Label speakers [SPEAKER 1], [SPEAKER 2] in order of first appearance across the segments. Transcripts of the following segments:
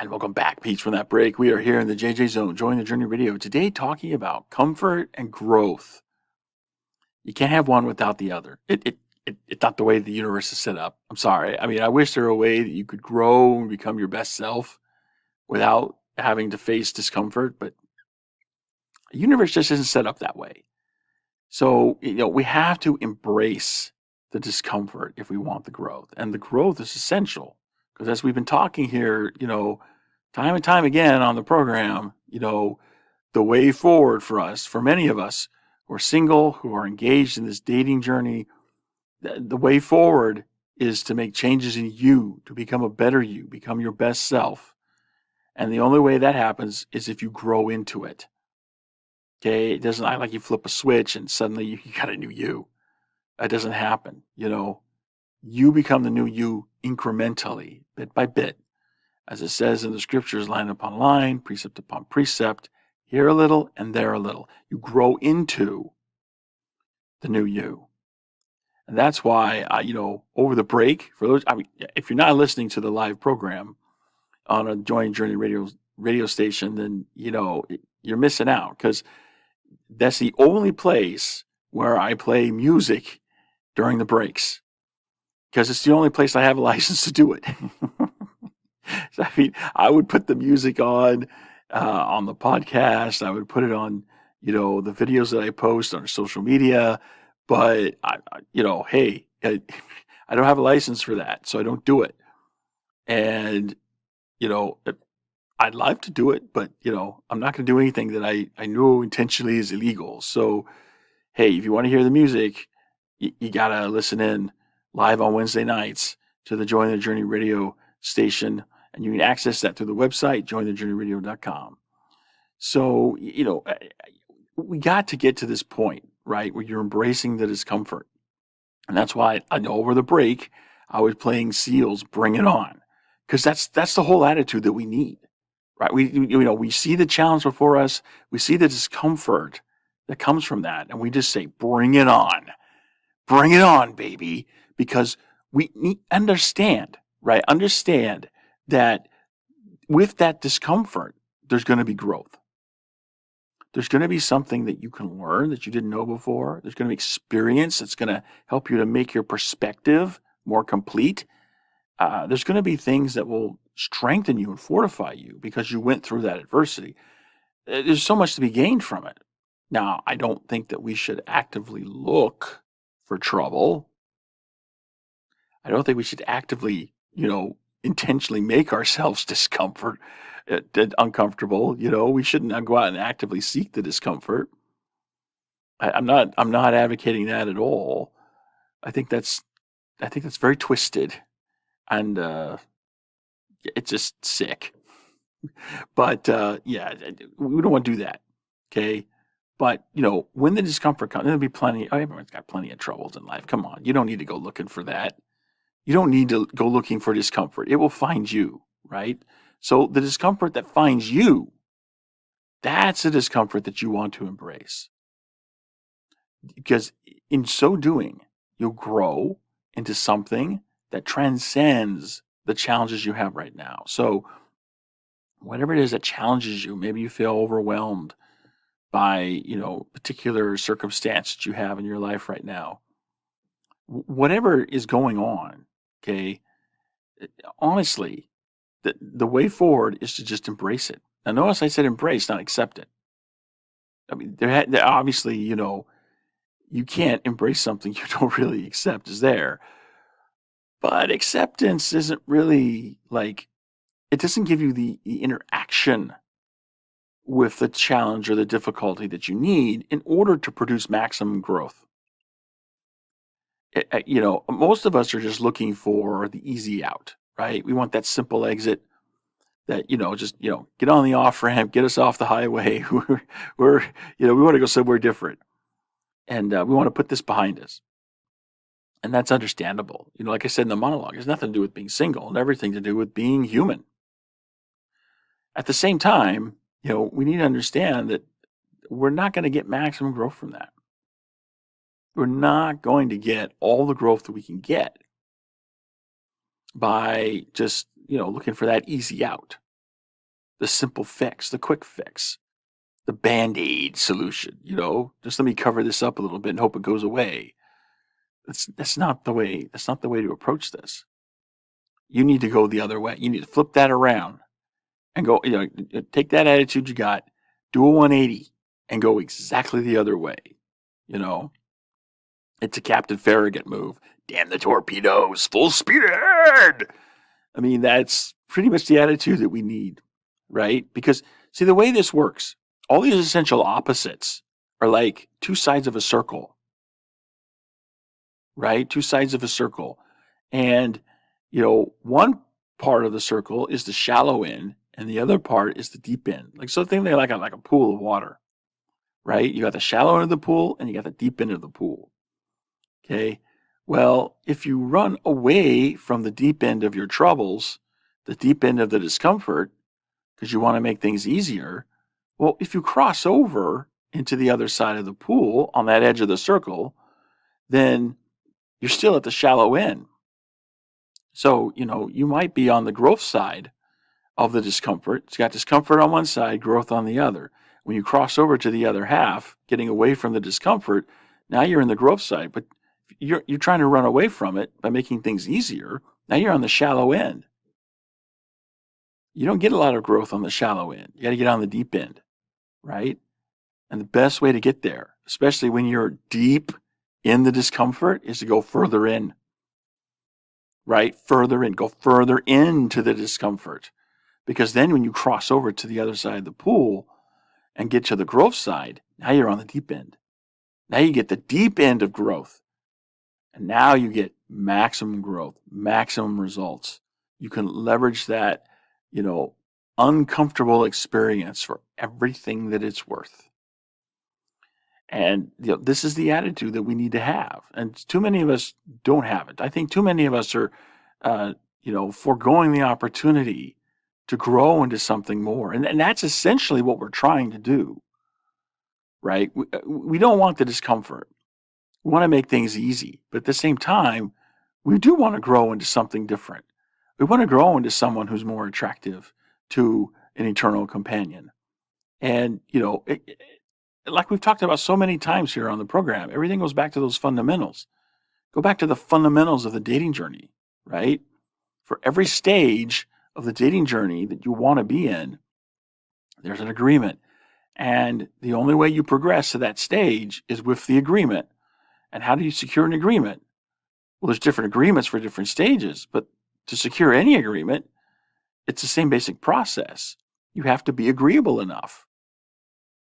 [SPEAKER 1] And welcome back, Peach, from that break. We are here in the JJ Zone, Join the Journey Radio. Today, talking about comfort and growth. You can't have one without the other. It's not the way the universe is set up. I'm sorry. I mean, I wish there were a way that you could grow and become your best self without having to face discomfort, but the universe just isn't set up that way. So, we have to embrace the discomfort if we want the growth. And the growth is essential because as we've been talking here, time and time again on the program, the way forward for us, for many of us who are single, who are engaged in this dating journey, the way forward is to make changes in you, to become a better you, become your best self. And the only way that happens is if you grow into it. Okay, it doesn't act like you flip a switch and suddenly you got a new you. That doesn't happen. You become the new you incrementally, bit by bit. As it says in the scriptures, line upon line, precept upon precept, here a little and there a little. You grow into the new you. And that's why, over the break, for those, if you're not listening to the live program on a Join Journey radio station, then, you're missing out because that's the only place where I play music during the breaks because it's the only place I have a license to do it. So, I would put the music on the podcast. I would put it on, the videos that I post on social media. But hey, I don't have a license for that, so I don't do it. And I'd love to do it, but I'm not going to do anything that I know intentionally is illegal. So, hey, if you want to hear the music, you gotta listen in live on Wednesday nights to the Join the Journey radio station. And you can access that through the website, jointhejourneyradio.com. So, we got to get to this point, right, where you're embracing the discomfort. And that's why I know over the break, I was playing Seal's Bring It On. Because that's the whole attitude that we need, right? We see the challenge before us. We see the discomfort that comes from that. And we just say, bring it on. Bring it on, baby. Because we understand, right? Understand that with that discomfort, there's going to be growth. There's going to be something that you can learn that you didn't know before. There's going to be experience that's going to help you to make your perspective more complete. There's going to be things that will strengthen you and fortify you because you went through that adversity. There's so much to be gained from it. Now, I don't think that we should actively look for trouble. I don't think we should actively, intentionally make ourselves uncomfortable. We shouldn't go out and actively seek the discomfort. I'm not advocating that at all. I think that's very twisted, and it's just sick. But yeah, we don't want to do that. Okay. But when the discomfort comes, there'll be plenty. Everyone's got plenty of troubles in life. Come on, you don't need to go looking for that. You don't need to go looking for discomfort. It will find you, right? So the discomfort that finds you, that's the discomfort that you want to embrace. Because in so doing, you'll grow into something that transcends the challenges you have right now. So whatever it is that challenges you, maybe you feel overwhelmed by, particular circumstance that you have in your life right now. Whatever is going on, okay, honestly, the way forward is to just embrace it. Now, notice I said embrace, not accept it. I mean, there obviously, you can't embrace something you don't really accept is there. But acceptance isn't really it doesn't give you the interaction with the challenge or the difficulty that you need in order to produce maximum growth. Most of us are just looking for the easy out, right? We want that simple exit that, just, get on the off ramp, get us off the highway. We want to go somewhere different. And we want to put this behind us. And that's understandable. Like I said in the monologue, it has nothing to do with being single and everything to do with being human. At the same time, we need to understand that we're not going to get maximum growth from that. We're not going to get all the growth that we can get by just, looking for that easy out. the simple fix, the quick fix, the Band-Aid solution, just let me cover this up a little bit and hope it goes away. That's not the way to approach this. You need to go the other way. You need to flip that around and go, take that attitude you got, do a 180 and go exactly the other way. It's a Captain Farragut move. Damn the torpedoes, full speed ahead. I mean, that's pretty much the attitude that we need, right? Because, see, the way this works, all these essential opposites are like two sides of a circle, right? Two sides of a circle. And, one part of the circle is the shallow end, and the other part is the deep end. So think of it like a pool of water, right? You got the shallow end of the pool, and you got the deep end of the pool. Okay. Well, if you run away from the deep end of your troubles, the deep end of the discomfort, because you want to make things easier, well, if you cross over into the other side of the pool on that edge of the circle, then you're still at the shallow end. So, you might be on the growth side of the discomfort. It's got discomfort on one side, growth on the other. When you cross over to the other half, getting away from the discomfort, now you're in the growth side, but you're trying to run away from it by making things easier. Now you're on the shallow end. You don't get a lot of growth on the shallow end. You got to get on the deep end, right? And the best way to get there, especially when you're deep in the discomfort, is to go further in, right? Further in, go further into the discomfort. Because then when you cross over to the other side of the pool and get to the growth side, now you're on the deep end. Now you get the deep end of growth. And now you get maximum growth, maximum results. You can leverage that, uncomfortable experience for everything that it's worth. And this is the attitude that we need to have. And too many of us don't have it. I think too many of us are, foregoing the opportunity to grow into something more. And that's essentially what we're trying to do, right? We don't want the discomfort. We want to make things easy. But at the same time, we do want to grow into something different. We want to grow into someone who's more attractive to an eternal companion. And, like we've talked about so many times here on the program, everything goes back to those fundamentals. Go back to the fundamentals of the dating journey, right? For every stage of the dating journey that you want to be in, there's an agreement. And the only way you progress to that stage is with the agreement. And how do you secure an agreement? Well, there's different agreements for different stages, but to secure any agreement, it's the same basic process. You have to be agreeable enough.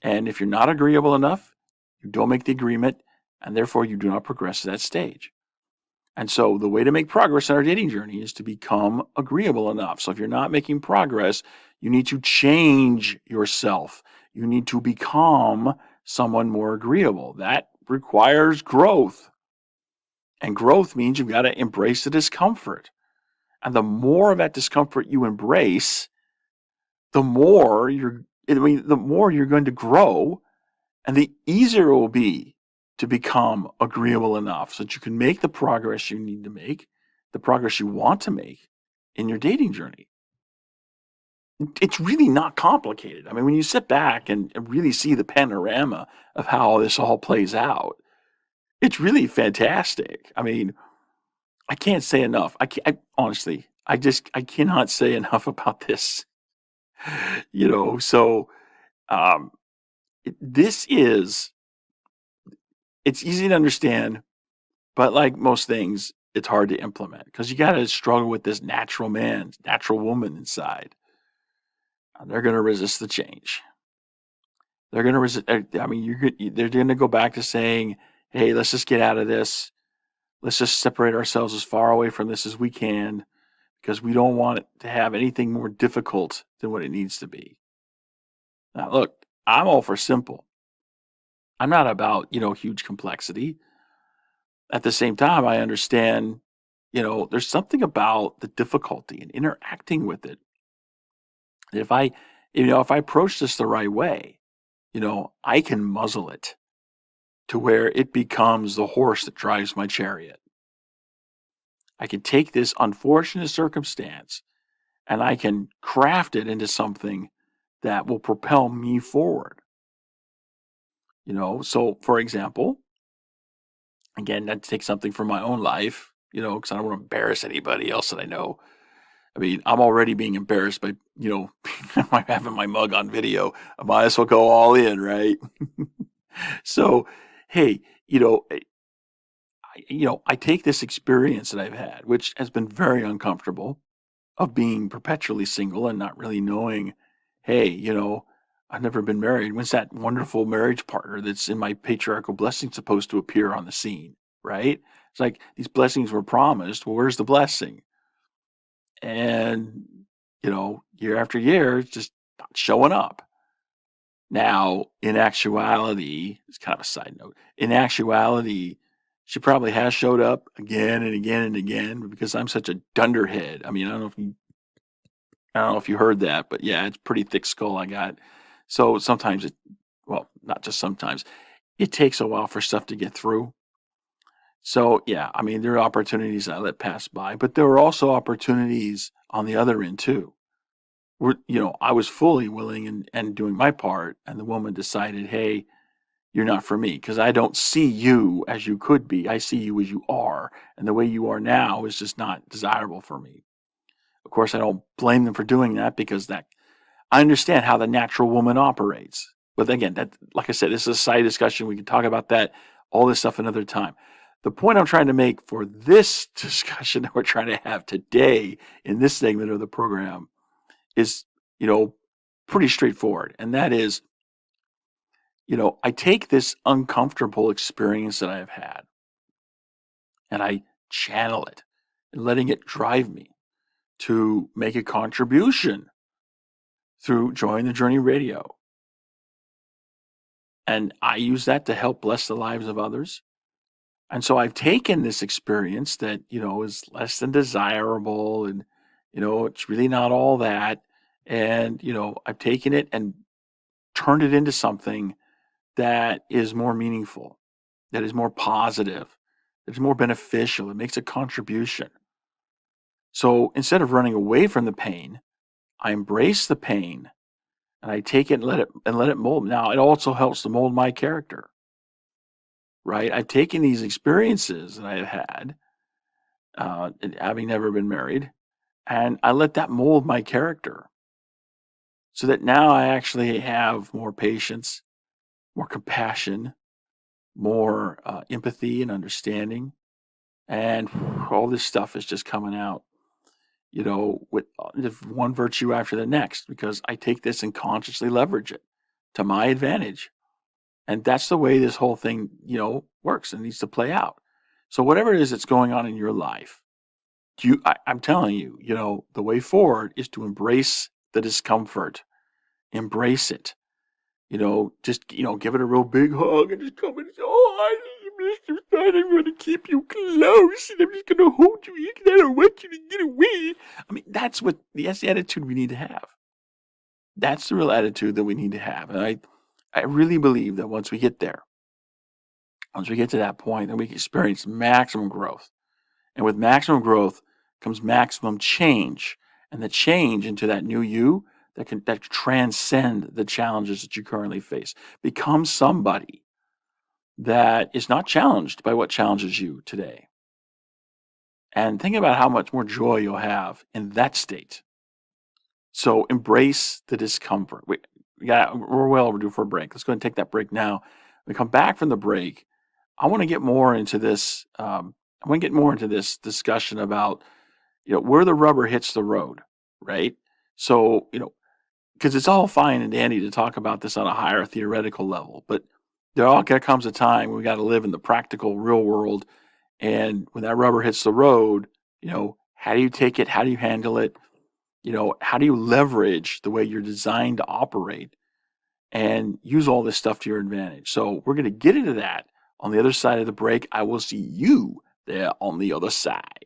[SPEAKER 1] And if you're not agreeable enough, you don't make the agreement, and therefore you do not progress to that stage. And so the way to make progress in our dating journey is to become agreeable enough. So if you're not making progress, you need to change yourself. You need to become someone more agreeable. That requires growth. And growth means you've got to embrace the discomfort. And the more of that discomfort you embrace, the more you're going to grow, and the easier it will be to become agreeable enough so that you can make the progress you need to make, the progress you want to make in your dating journey. It's really not complicated. I mean, when you sit back and really see the panorama of how this all plays out, it's really fantastic. I mean, I can't say enough. Honestly, I cannot say enough about this. So it's easy to understand, but like most things, it's hard to implement because you got to struggle with this natural man, natural woman inside. And they're going to resist the change. They're going to resist. I mean, they're going to go back to saying, "Hey, let's just get out of this. Let's just separate ourselves as far away from this as we can because we don't want it to have anything more difficult than what it needs to be." Now, look, I'm all for simple. I'm not about, huge complexity. At the same time, I understand, there's something about the difficulty and interacting with it. If I approach this the right way, I can muzzle it to where it becomes the horse that drives my chariot. I can take this unfortunate circumstance and I can craft it into something that will propel me forward. So for example, again, that takes something from my own life, because I don't want to embarrass anybody else that I know. I mean, I'm already being embarrassed by, having my mug on video. I might as well go all in, right? So, hey, I take this experience that I've had, which has been very uncomfortable, of being perpetually single and not really knowing, hey, I've never been married. When's that wonderful marriage partner that's in my patriarchal blessing supposed to appear on the scene, right? It's like these blessings were promised. Well, where's the blessing? And, year after year, it's just not showing up. Now, in actuality, it's kind of a side note. In actuality, she probably has showed up again and again and again because I'm such a dunderhead. I mean, I don't know if you heard that, but yeah, it's pretty thick skull I got. So sometimes well, not just sometimes, it takes a while for stuff to get through. So yeah, I mean, there are opportunities I let pass by, but there were also opportunities on the other end too. Where, I was fully willing and doing my part, and the woman decided, hey, you're not for me because I don't see you as you could be. I see you as you are, and the way you are now is just not desirable for me. Of course, I don't blame them for doing that because I understand how the natural woman operates. But again, that, like I said, this is a side discussion. We can talk about that, all this stuff another time. The point I'm trying to make for this discussion that we're trying to have today in this segment of the program is, pretty straightforward. And that is, I take this uncomfortable experience that I've had and I channel it and letting it drive me to make a contribution through Join the Journey Radio. And I use that to help bless the lives of others. And so I've taken this experience that, is less than desirable and, it's really not all that. And, I've taken it and turned it into something that is more meaningful, that is more positive, that is more beneficial. It makes a contribution. So instead of running away from the pain, I embrace the pain and I take it and let it mold. Now, it also helps to mold my character, right? I've taken these experiences that I've had, having never been married, and I let that mold my character so that now I actually have more patience, more compassion, more empathy and understanding. And all this stuff is just coming out, with one virtue after the next, because I take this and consciously leverage it to my advantage. And that's the way this whole thing, works and needs to play out. So whatever it is that's going on in your life, I'm telling you, the way forward is to embrace the discomfort, embrace it, just, give it a real big hug and just come and say, oh, I miss you, son. I'm going to keep you close and I'm just going to hold you because I don't want you to get away. I mean, that's the attitude we need to have. That's the real attitude that we need to have. And I really believe that once we get there, once we get to that point, then we can experience maximum growth. And with maximum growth comes maximum change. And the change into that new you that transcend the challenges that you currently face. Become somebody that is not challenged by what challenges you today. And think about how much more joy you'll have in that state. So embrace the discomfort. We're well overdue for a break. Let's go ahead and take that break now. When we come back from the break, I want to get more into this. I want to get more into this discussion about, where the rubber hits the road, right? So, because it's all fine and dandy to talk about this on a higher theoretical level, but there comes a time when we got to live in the practical, real world. And when that rubber hits the road, how do you take it? How do you handle it? How do you leverage the way you're designed to operate and use all this stuff to your advantage? So we're going to get into that on the other side of the break. I will see you there on the other side.